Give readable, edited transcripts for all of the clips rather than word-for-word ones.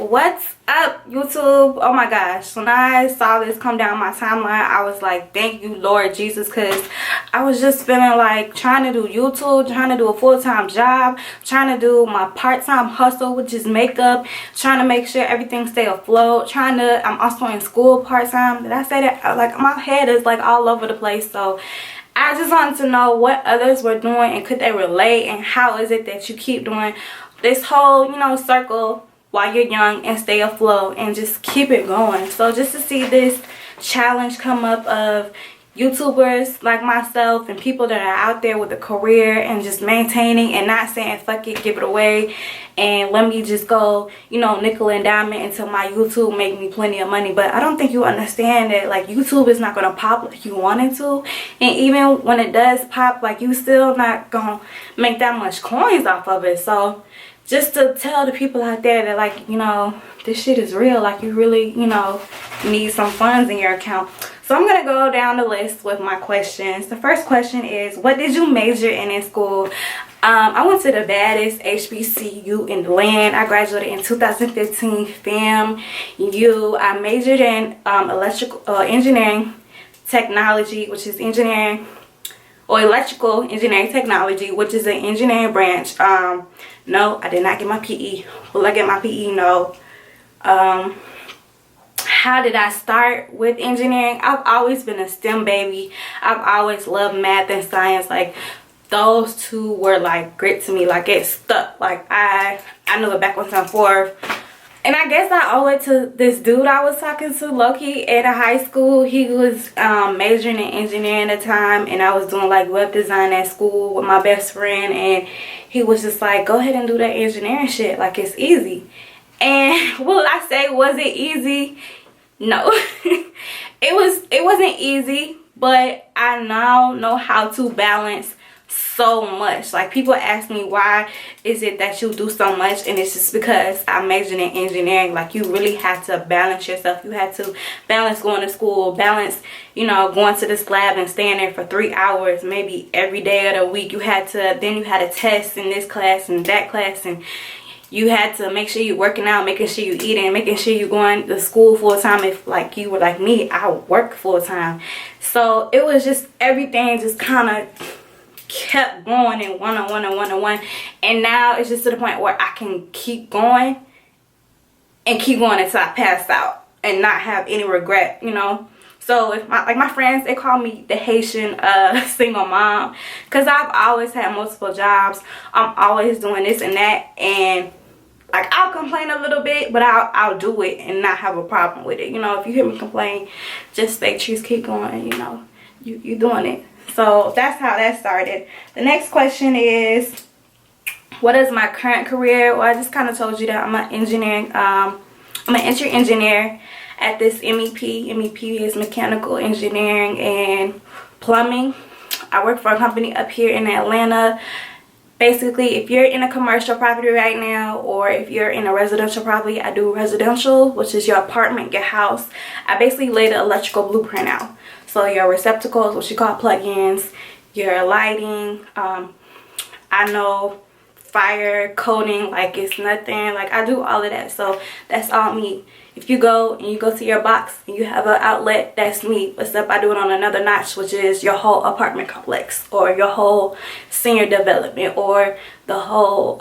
What's up, YouTube? Oh my gosh, when I saw this come down my timeline, I was like, thank you, Lord Jesus, because I was just feeling like trying to do YouTube, trying to do a full-time job, trying to do my part-time hustle, which is makeup, trying to make sure everything stay afloat, I'm also in school part-time. Did I say that? Like, my head is like all over the place. So I just wanted to know what others were doing and could they relate, and how is it that you keep doing this whole, circle while you're young and stay afloat and just keep it going. So just to see this challenge come up of YouTubers like myself and people that are out there with a career and just maintaining and not saying fuck it, give it away, and let me just go, nickel and diamond until my YouTube make me plenty of money. But I don't think you understand that, like, YouTube is not gonna pop like you want it to, and even when it does pop, like, you still not gonna make that much coins off of it. So just to tell the people out there that, like, this shit is real, like, you really, need some funds in your account. So I'm gonna go down the list with my questions. The first question is, what did you major in school? I went to the baddest HBCU in the land. I graduated in 2015, FAMU. I majored in electrical engineering technology, which is engineering, or electrical engineering technology, which is an engineering branch. No, I did not get my PE. Will I get my PE? No. How did I start with engineering? I've always been a STEM baby. I've always loved math and science. Like, those two were like grit to me. Like, it stuck. Like, I knew it backwards and forth. And I guess I owe it to this dude I was talking to, low-key, at a high school. He was majoring in engineering at the time, and I was doing like web design at school with my best friend, and he was just like, go ahead and do that engineering shit, like, it's easy. And will I say, was it easy? No. it wasn't easy, but I now know how to balance so much. Like, people ask me, why is it that you do so much? And it's just because I majored in engineering. Like, you really have to balance yourself. You have to balance going to school, balance, going to this lab and staying there for 3 hours, maybe every day of the week. Then you had a test in this class and that class, and you had to make sure you're working out, making sure you're eating, making sure you're going to school full-time. If, like, you were like me, I work full-time. So it was just, everything just kind of kept going in one-on-one. And now it's just to the point where I can keep going until I pass out and not have any regret, So if my friends, they call me the Haitian single mom, because I've always had multiple jobs. I'm always doing this and that, and like, I'll complain a little bit, but I'll do it and not have a problem with it. If you hear me complain, just say, "Trees, keep going." You're doing it. So that's how that started. The next question is, what is my current career? Well, I just kind of told you that I'm an engineering. I'm an entry engineer at this MEP. MEP is mechanical engineering and plumbing. I work for a company up here in Atlanta. Basically, if you're in a commercial property right now, or if you're in a residential property, I do residential, which is your apartment, your house. I basically lay the electrical blueprint out. So your receptacles, what you call plug-ins, your lighting, I know fire coding like it's nothing. Like, I do all of that. So that's all me. If you go to your box and you have an outlet, that's me. Except I do it on another notch, which is your whole apartment complex, or your whole senior development, or the whole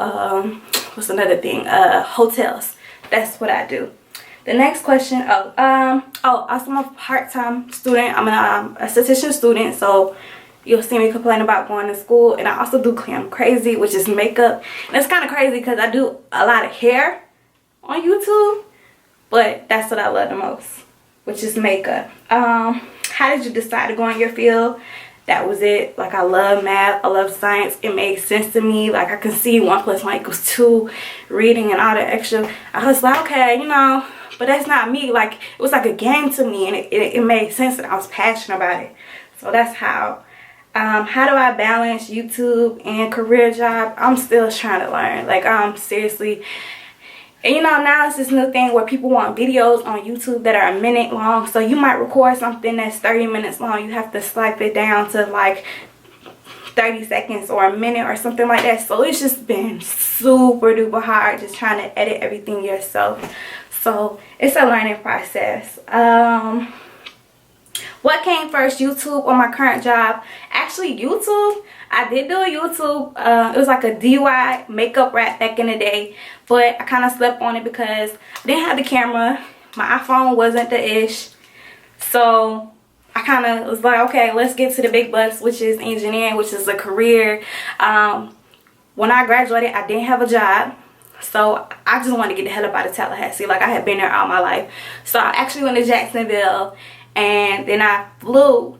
what's another thing, hotels. That's what I do. The next question, also I'm a part-time student. I'm an esthetician student, so you'll see me complain about going to school. And I also do Clam Crazy, which is makeup. And it's kind of crazy because I do a lot of hair on YouTube, but that's what I love the most, which is makeup. How did you decide to go in your field? That was it. Like, I love math, I love science. It made sense to me. Like, I can see 1 + 1 = 2, reading and all that extra. I was like, okay, but that's not me. Like, it was like a game to me, and it made sense, and I was passionate about it. So that's how. How do I balance YouTube and career job? I'm still trying to learn. Like, seriously. And now it's this new thing where people want videos on YouTube that are a minute long. So you might record something that's 30 minutes long. You have to swipe it down to like 30 seconds or a minute or something like that. So it's just been super duper hard just trying to edit everything yourself. So it's a learning process. What came first, YouTube or my current job? Actually, YouTube. I did do a YouTube. It was like a DIY makeup wrap back in the day, but I kind of slept on it because I didn't have the camera. My iPhone wasn't the ish. So I kind of was like, okay, let's get to the big bucks, which is engineering, which is a career. When I graduated, I didn't have a job. So I just wanted to get the hell up out of Tallahassee. Like, I had been there all my life. So I actually went to Jacksonville, and then I flew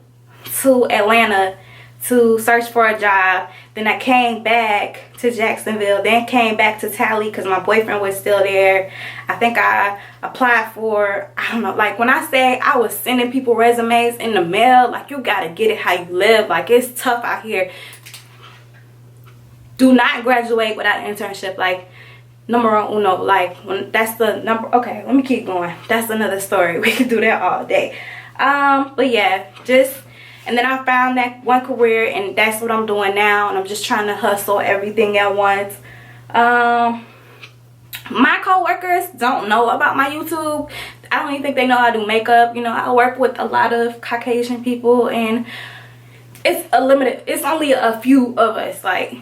to Atlanta to search for a job. Then I came back to Jacksonville, then came back to Tally because my boyfriend was still there. I think I applied for, I don't know, like when I say I was sending people resumes in the mail, like, you gotta get it how you live. Like, it's tough out here. Do not graduate without an internship. Like, numero uno. Like, when that's the number. Okay, let me keep going. That's another story. We could do that all day. But yeah, and then I found that one career, and that's what I'm doing now, and I'm just trying to hustle everything at once. My co-workers don't know about my YouTube. I don't even think they know how to do makeup. You know, I work with a lot of Caucasian people, and it's only a few of us. Like,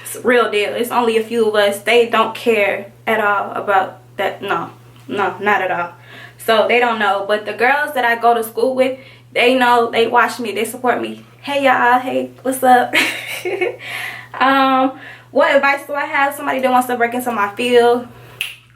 it's a real deal. It's only a few of us. They don't care at all about that. No, not at all. So they don't know. But the girls that I go to school with, they know, they watch me, they support me. Hey y'all, hey, what's up? What advice do I have? Somebody that wants to break into my field,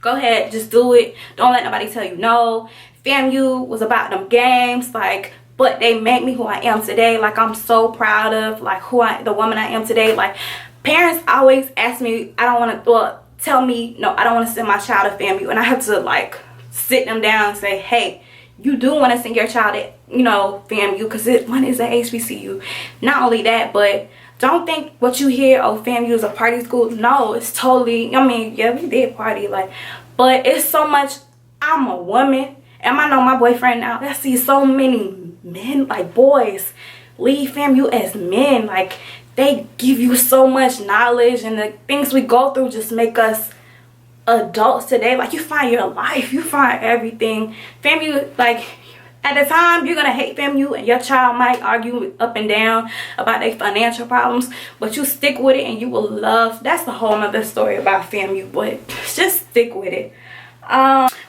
go ahead, just do it. Don't let nobody tell you no. FAMU was about them games, like, but they made me who I am today. Like, I'm so proud of, like, the woman I am today. Like, parents always ask me, I don't want to, well, tell me, no, I don't want to send my child to FAMU, and I have to, like, sit them down and say, hey, you do want to send your child to, you know, FAMU, because one is an HBCU. Not only that, but don't think what you hear, oh, FAMU is a party school. No, it's totally, I mean, yeah, we did party, like, but it's so much. I'm a woman, and I know my boyfriend now, I see so many men, like, boys leave FAMU as men. Like, they give you so much knowledge, and the things we go through just make us adults today. Like, you find your life, you find everything. FAMU, like, at the time you're gonna hate FAMU, and your child might argue up and down about their financial problems, but you stick with it and you will love. That's the whole nother story about FAMU, but just stick with it.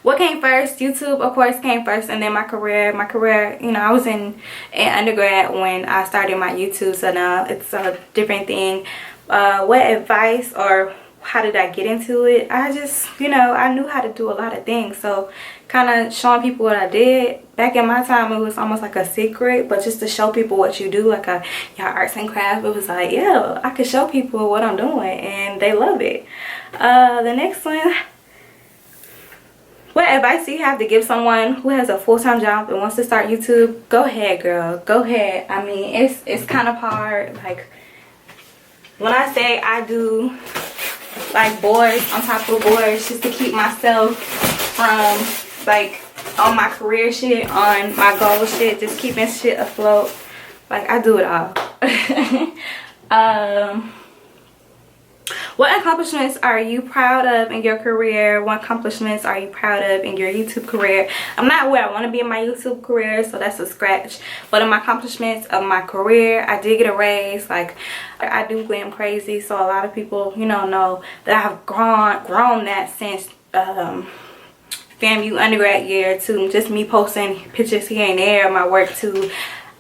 What came first? YouTube, of course, came first, and then my career, you know, I was in undergrad when I started my YouTube, so now it's a different thing. What advice, or how did I get into it? I just, you know, I knew how to do a lot of things, so kind of showing people what I did. Back in my time, it was almost like a secret, but just to show people what you do, like your arts and crafts, it was like, yeah, I could show people what I'm doing, and they love it. The next one, what advice do you have to give someone who has a full-time job and wants to start YouTube? Go ahead, girl, go ahead. I mean, it's kind of hard. Like, when I say I do, like, boards on top of boards just to keep myself from, like, on my career shit, on my goal shit, just keeping shit afloat. Like, I do it all. What accomplishments are you proud of in your career? What accomplishments are you proud of in your YouTube career? I'm not where I want to be in my YouTube career, so that's a scratch. But in my accomplishments of my career, I did get a raise. Like, I do glam crazy, so a lot of people, you know that I've grown that since FAMU undergrad year, to just me posting pictures here and there of my work, to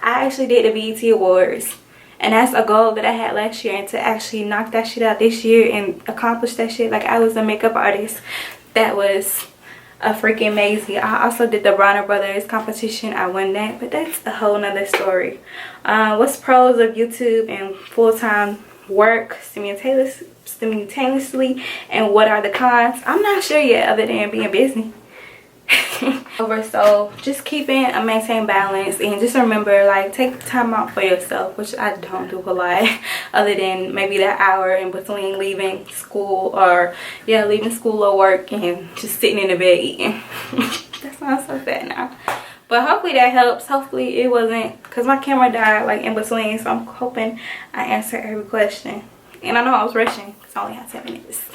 I actually did the BET Awards. And that's a goal that I had last year, and to actually knock that shit out this year and accomplish that shit. Like, I was a makeup artist. That was a freaking amazing. I also did the Bronner Brothers competition. I won that, but that's a whole nother story. What's pros of YouTube and full-time work simultaneously, and what are the cons? I'm not sure yet, other than being busy. So just keeping a maintain balance, and just remember, like, take time out for yourself, which I don't do a lot, other than maybe that hour in between leaving school, or leaving school or work, and just sitting in the bed eating. That sounds so sad now, But hopefully that helps. Hopefully it wasn't, because my camera died like in between, so I'm hoping I answered every question. And I know I was rushing because I only had 10 minutes.